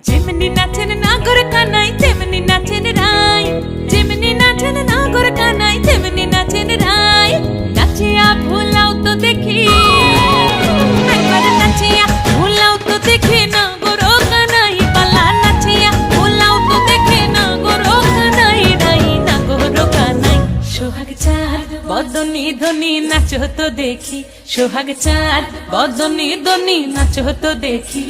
যেমনি নাচেন নাগর কানাই তেমনি নাচেন রাই, যেমনি নাচেন নাগর কানাই তেমনি নাচেন রাই। নাচিয়া ভুলাও তো দেখি, একবার নাচিয়া ভুলাও তো দেখি নাগর কানাই পালা। নাচিয়া ভুলাও তো দেখি নাগর কানাই রাই, নাগর কানাই। সোহাগ চাঁদ বদনি ধনি নাচো তো দেখি, সোহাগ চাঁদ বদনি ধনি নাচো তো দেখি।